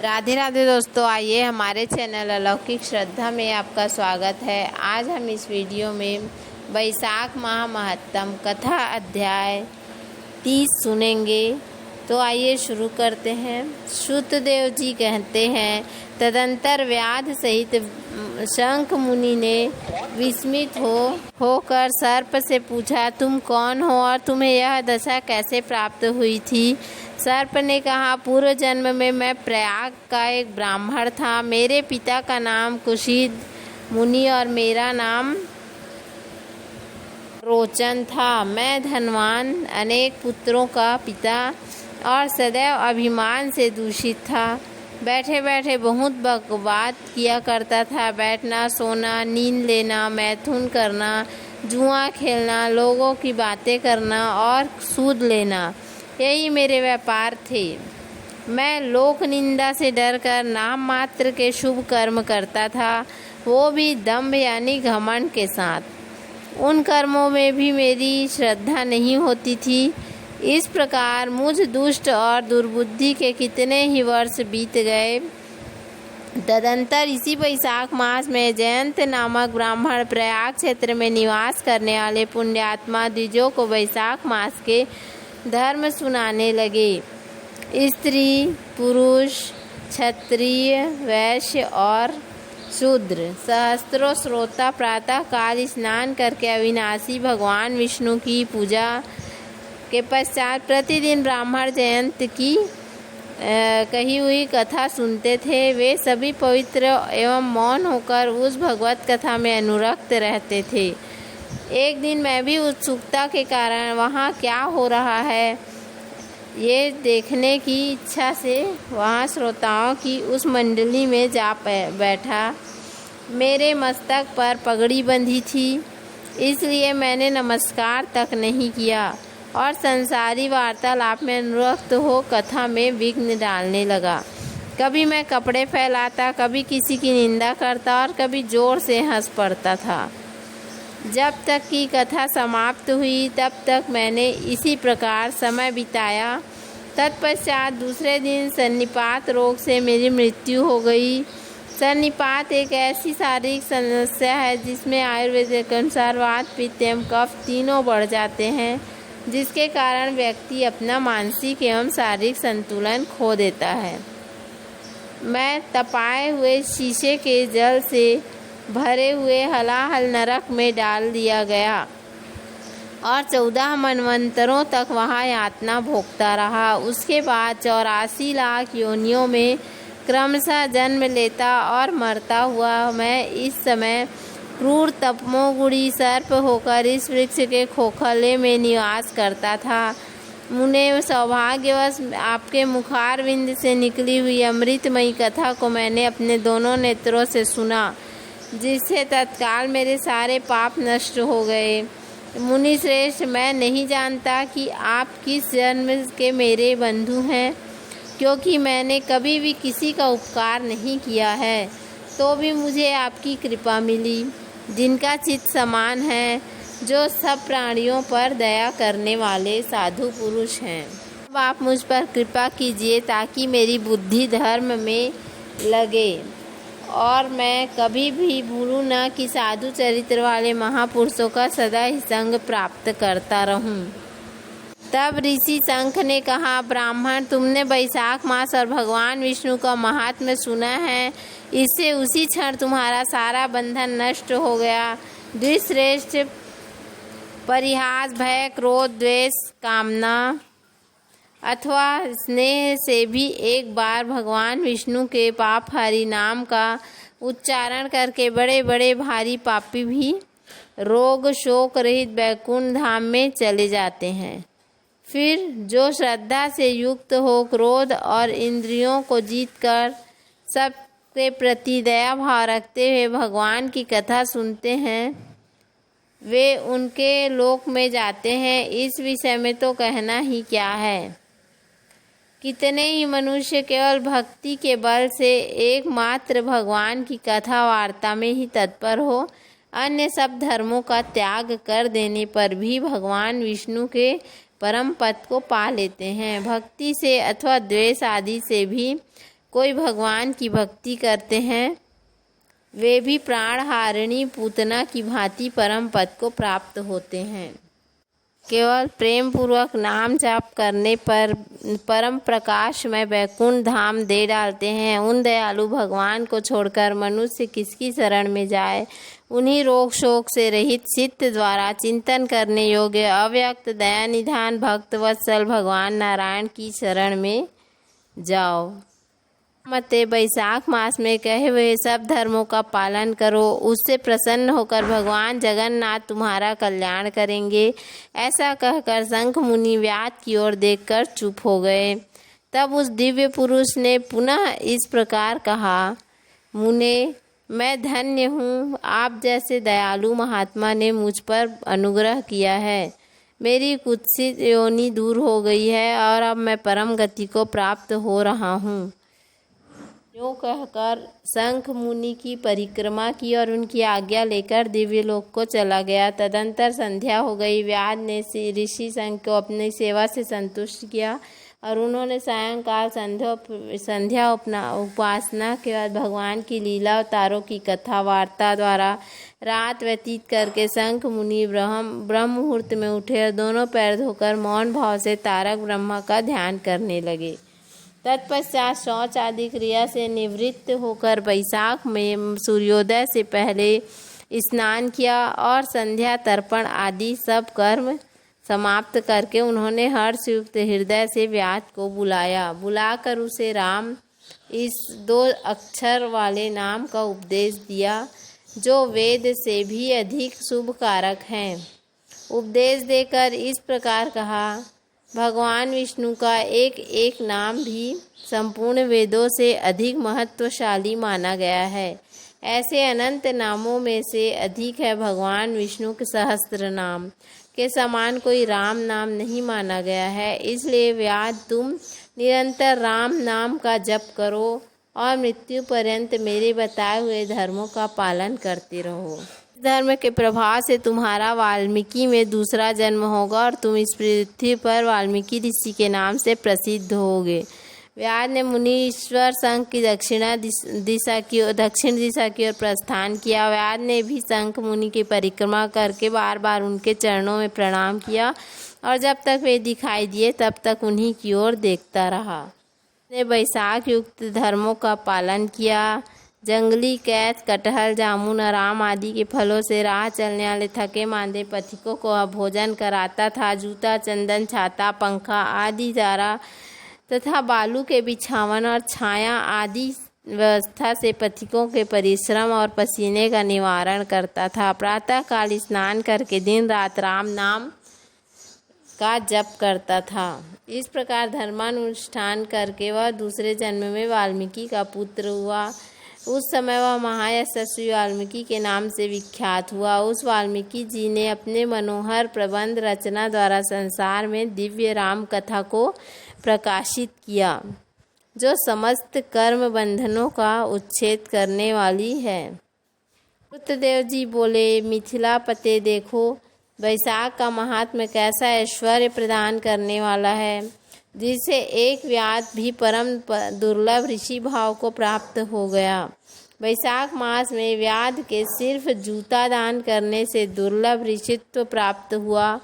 राधे राधे दोस्तों, आइए हमारे चैनल अलौकिक श्रद्धा में आपका स्वागत है। आज हम इस वीडियो में वैशाख माह महत्तम कथा अध्याय 30 सुनेंगे। तो आइए शुरू करते हैं। श्रुतदेव जी कहते हैं, तदंतर व्याध सहित शंख मुनि ने विस्मित होकर सर्प से पूछा, तुम कौन हो और तुम्हें यह दशा कैसे प्राप्त हुई थी? सर्प ने कहा, पूर्व जन्म में मैं प्रयाग का एक ब्राह्मण था। मेरे पिता का नाम कुशीद मुनि और मेरा नाम रोचन था। मैं धनवान, अनेक पुत्रों का पिता और सदैव अभिमान से दूषित था। बैठे बैठे बहुत बकवाद किया करता था। बैठना, सोना, नींद लेना, मैथुन करना, जुआ खेलना, लोगों की बातें करना और सूद लेना, यही मेरे व्यापार थे। मैं लोक निंदा से डरकर नाम मात्र के शुभ कर्म करता था, वो भी दंभ यानी घमंड के साथ। उन कर्मों में भी मेरी श्रद्धा नहीं होती थी। इस प्रकार मुझ दुष्ट और दुर्बुद्धि के कितने ही वर्ष बीत गए। तदंतर इसी वैशाख मास में जयंत नामक ब्राह्मण प्रयाग क्षेत्र में निवास करने वाले पुण्यात्मा द्विजों को वैशाख मास के धर्म सुनाने लगे। स्त्री, पुरुष, क्षत्रिय, वैश्य और शूद्र सहस्त्रों श्रोता प्रातः काल स्नान करके अविनाशी भगवान विष्णु की पूजा के पश्चात प्रतिदिन ब्राह्मण जयंत की कही हुई कथा सुनते थे। वे सभी पवित्र एवं मौन होकर उस भगवत कथा में अनुरक्त रहते थे। एक दिन मैं भी उत्सुकता के कारण वहाँ क्या हो रहा है ये देखने की इच्छा से वहाँ श्रोताओं की उस मंडली में जा बैठा। मेरे मस्तक पर पगड़ी बंधी थी, इसलिए मैंने नमस्कार तक नहीं किया और संसारी वार्तालाप में अनुरक्त हो कथा में विघ्न डालने लगा। कभी मैं कपड़े फैलाता, कभी किसी की निंदा करता और कभी जोर से हंस पड़ता था। जब तक की कथा समाप्त हुई तब तक मैंने इसी प्रकार समय बिताया। तत्पश्चात दूसरे दिन सन्निपात रोग से मेरी मृत्यु हो गई। सन्निपात एक ऐसी शारीरिक समस्या है जिसमें आयुर्वेद के अनुसार वात, पित्त एवं कफ तीनों बढ़ जाते हैं, जिसके कारण व्यक्ति अपना मानसिक एवं शारीरिक संतुलन खो देता है। मैं तपाए हुए शीशे के जल से भरे हुए हलाहल नरक में डाल दिया गया और 14 मनवंतरों तक वहाँ यातना भोगता रहा। उसके बाद 84 लाख योनियों में क्रमशः जन्म लेता और मरता हुआ मैं इस समय क्रूर तमोगुणी सर्प होकर इस वृक्ष के खोखले में निवास करता था। मुने सौभाग्यवश आपके मुखारविंद से निकली हुई अमृतमयी कथा को मैंने अपने दोनों नेत्रों से सुना, जिससे तत्काल मेरे सारे पाप नष्ट हो गए। मुनि श्रेष्ठ, मैं नहीं जानता कि आप किस जन्म के मेरे बंधु हैं, क्योंकि मैंने कभी भी किसी का उपकार नहीं किया है, तो भी मुझे आपकी कृपा मिली, जिनका चित्त समान है, जो सब प्राणियों पर दया करने वाले साधु पुरुष हैं। अब आप मुझ पर कृपा कीजिए ताकि मेरी बुद्धि धर्म में लगे और मैं कभी भी भूलूं न कि साधु चरित्र वाले महापुरुषों का सदा ही संग प्राप्त करता रहूं। तब ऋषि शंख ने कहा, ब्राह्मण, तुमने वैशाख मास और भगवान विष्णु का महात्म्य सुना है। इससे उसी क्षण तुम्हारा सारा बंधन नष्ट हो गया। द्विश्रेष्ठ, परिहास, भय, क्रोध, द्वेष, कामना अथवा स्नेह से भी एक बार भगवान विष्णु के पापहारी नाम का उच्चारण करके बड़े बड़े भारी पापी भी रोग शोक रहित वैकुंठ धाम में चले जाते हैं। फिर जो श्रद्धा से युक्त हो, क्रोध और इंद्रियों को जीतकर सबके प्रति दया भाव रखते हुए भगवान की कथा सुनते हैं, वे उनके लोक में जाते हैं। इस विषय में तो कहना ही क्या है। कितने ही मनुष्य केवल भक्ति के बल से एकमात्र भगवान की कथा वार्ता में ही तत्पर हो, अन्य सब धर्मों का त्याग कर देने पर भी भगवान विष्णु के परम पद को पा लेते हैं। भक्ति से अथवा द्वेष आदि से भी कोई भगवान की भक्ति करते हैं वे भी प्राणहारिणी पूतना की भांति परम पद को प्राप्त होते हैं। केवल प्रेम पूर्वक नाम जाप करने पर परम प्रकाश में वैकुंठ धाम दे डालते हैं। उन दयालु भगवान को छोड़कर मनुष्य किसकी शरण में जाए। उन्हीं रोग शोक से रहित चित्त द्वारा चिंतन करने योग्य अव्यक्त दया निधान भक्त वत्सल भगवान नारायण की शरण में जाओ। मते बैसाख मास में कहे हुए सब धर्मों का पालन करो, उससे प्रसन्न होकर भगवान जगन्नाथ तुम्हारा कल्याण करेंगे। ऐसा कहकर शंख मुनि व्याध की ओर देखकर चुप हो गए। तब उस दिव्य पुरुष ने पुनः इस प्रकार कहा, मुने, मैं धन्य हूँ, आप जैसे दयालु महात्मा ने मुझ पर अनुग्रह किया है। मेरी कुत्सित योनि दूर हो गई है और अब मैं परम गति को प्राप्त हो रहा हूँ। यूँ कहकर शंख मुनि की परिक्रमा की और उनकी आज्ञा लेकर दिव्य लोक को चला गया। तदंतर संध्या हो गई। व्याध ने ऋषि शंख को अपनी सेवा से संतुष्ट किया और उन्होंने सायंकाल संध्या उपासना के बाद भगवान की लीला अवतारों की कथा वार्ता द्वारा रात व्यतीत करके शंख मुनि ब्रह्म मुहूर्त में उठे और दोनों पैर धोकर मौन भाव से तारक ब्रह्मा का ध्यान करने लगे। तत्पश्चात शौच आदि क्रिया से निवृत्त होकर बैसाख में सूर्योदय से पहले स्नान किया और संध्या तर्पण आदि सब कर्म समाप्त करके उन्होंने हर्षयुक्त हृदय से व्याध को बुलाकर उसे राम इस 2 अक्षर वाले नाम का उपदेश दिया, जो वेद से भी अधिक शुभ कारक हैं। उपदेश देकर इस प्रकार कहा, भगवान विष्णु का एक एक नाम भी संपूर्ण वेदों से अधिक महत्वशाली माना गया है। ऐसे अनंत नामों में से अधिक है भगवान विष्णु के सहस्त्र नाम के समान कोई राम नाम नहीं माना गया है। इसलिए व्याध, तुम निरंतर राम नाम का जप करो और मृत्यु पर्यंत मेरे बताए हुए धर्मों का पालन करते रहो। धर्म के प्रभाव से तुम्हारा वाल्मीकि में दूसरा जन्म होगा और तुम इस पृथ्वी पर वाल्मीकि ऋषि के नाम से प्रसिद्ध होगे। व्याध ने मुनीश्वर शंख की दक्षिण दिशा की ओर प्रस्थान किया। व्याध ने भी शंख मुनि की परिक्रमा करके बार बार उनके चरणों में प्रणाम किया और जब तक वे दिखाई दिए तब तक उन्हीं की ओर देखता रहा। ने बैसाख युक्त धर्मों का पालन किया। जंगली कैद, कटहल, जामुन और आम आदि के फलों से राह चलने वाले थके मांदे पथिकों को भोजन कराता था। जूता, चंदन, छाता, पंखा आदि चारा तथा बालू के बिछावन और छाया आदि व्यवस्था से पथिकों के परिश्रम और पसीने का निवारण करता था। प्रातः काल स्नान करके दिन रात राम नाम का जप करता था। इस प्रकार धर्मानुष्ठान करके वह दूसरे जन्म में वाल्मीकि का पुत्र हुआ। उस समय वह महायशस्वी वाल्मीकि के नाम से विख्यात हुआ। उस वाल्मीकि जी ने अपने मनोहर प्रबंध रचना द्वारा संसार में दिव्य राम कथा को प्रकाशित किया, जो समस्त कर्म बंधनों का उच्छेद करने वाली है। रुद्रदेव जी बोले, मिथिला पते देखो, बैसाख का महात्म्य कैसा ऐश्वर्य प्रदान करने वाला है, जिसे एक व्याध भी परम दुर्लभ ऋषि भाव को प्राप्त हो गया। बैसाख मास में व्याध के सिर्फ जूता दान करने से दुर्लभ ऋषित्व प्राप्त हुआ।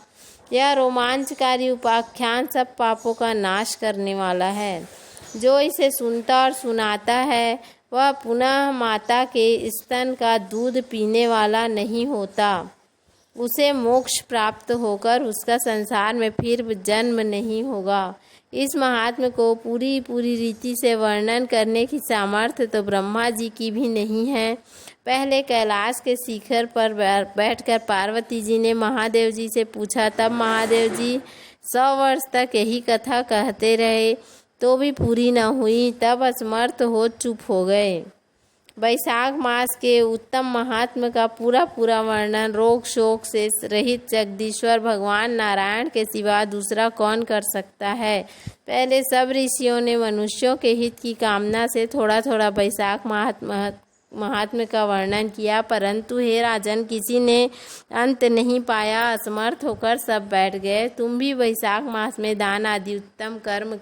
यह रोमांचकारी उपाख्यान सब पापों का नाश करने वाला है। जो इसे सुनता और सुनाता है वह पुनः माता के स्तन का दूध पीने वाला नहीं होता। उसे मोक्ष प्राप्त होकर उसका संसार में फिर जन्म नहीं होगा। इस महात्म्य को पूरी रीति से वर्णन करने की सामर्थ्य तो ब्रह्मा जी की भी नहीं है। पहले कैलाश के शिखर पर बैठकर पार्वती जी ने महादेव जी से पूछा, तब महादेव जी 100 वर्ष तक यही कथा कहते रहे तो भी पूरी न हुई, तब असमर्थ हो चुप हो गए। बैसाख मास के उत्तम महात्म्य का पूरा वर्णन रोग शोक से रहित जगदीश्वर भगवान नारायण के सिवा दूसरा कौन कर सकता है। पहले सब ऋषियों ने मनुष्यों के हित की कामना से थोड़ा बैसाख महात्म्य का वर्णन किया, परंतु हे राजन, किसी ने अंत नहीं पाया। असमर्थ होकर सब बैठ गए। तुम भी बैसाख मास में दान आदि उत्तम कर्म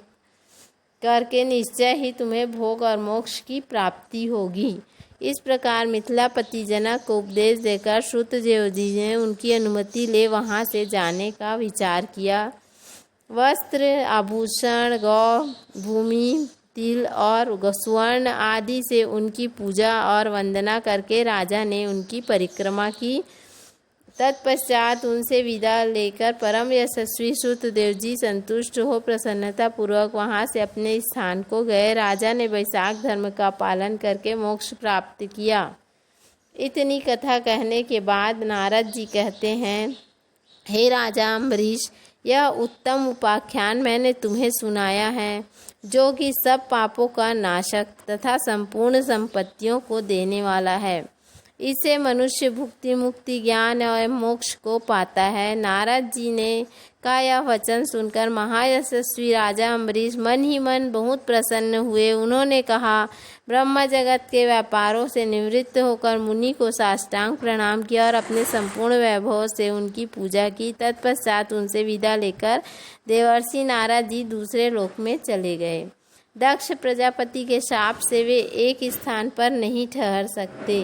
करके निश्चय ही तुम्हें भोग और मोक्ष की प्राप्ति होगी। इस प्रकार मिथिलापति जनक को उपदेश देकर श्रुतदेव जी ने उनकी अनुमति ले वहाँ से जाने का विचार किया। वस्त्र, आभूषण, गौ, भूमि, तिल और स्वर्ण आदि से उनकी पूजा और वंदना करके राजा ने उनकी परिक्रमा की। तत्पश्चात उनसे विदा लेकर परम यशस्वी श्रुतदेव जी संतुष्ट हो प्रसन्नता पूर्वक वहाँ से अपने स्थान को गए। राजा ने वैशाख धर्म का पालन करके मोक्ष प्राप्त किया। इतनी कथा कहने के बाद नारद जी कहते हैं, हे राजा अम्बरीश, यह उत्तम उपाख्यान मैंने तुम्हें सुनाया है, जो कि सब पापों का नाशक तथा संपूर्ण संपत्तियों को देने वाला है। इससे मनुष्य भुक्ति, मुक्ति, ज्ञान और मोक्ष को पाता है। नारद जी ने का यह वचन सुनकर महायशस्वी राजा अम्बरीश मन ही मन बहुत प्रसन्न हुए। उन्होंने कहा, ब्रह्म जगत के व्यापारों से निवृत्त होकर मुनि को साष्टांग प्रणाम किया और अपने संपूर्ण वैभव से उनकी पूजा की। तत्पश्चात उनसे विदा लेकर देवर्षि नारद जी दूसरे लोक में चले गए। दक्ष प्रजापति के शाप से वे एक स्थान पर नहीं ठहर सकते।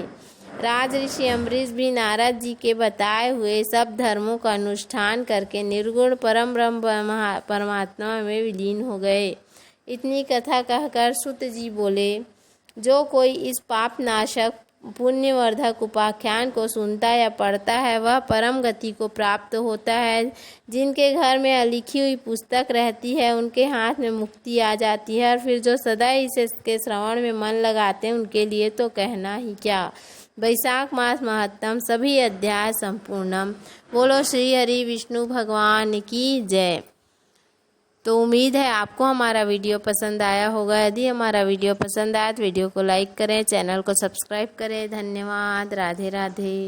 राजऋषि अम्बरीश भी नारद जी के बताए हुए सब धर्मों का अनुष्ठान करके निर्गुण परम ब्रह्म परमात्मा में विलीन हो गए। इतनी कथा कहकर सुत जी बोले, जो कोई इस पाप नाशक पुण्यवर्धक उपाख्यान को सुनता या पढ़ता है वह परम गति को प्राप्त होता है। जिनके घर में अलिखी हुई पुस्तक रहती है उनके हाथ में मुक्ति आ जाती है, और फिर जो सदा इसे के श्रवण में मन लगाते हैं उनके लिए तो कहना ही क्या। वैशाख मास महत्तम सभी अध्याय संपूर्णम। बोलो श्री हरि विष्णु भगवान की जय। तो उम्मीद है आपको हमारा वीडियो पसंद आया होगा। यदि हमारा वीडियो पसंद आया तो वीडियो को लाइक करें, चैनल को सब्सक्राइब करें। धन्यवाद। राधे राधे।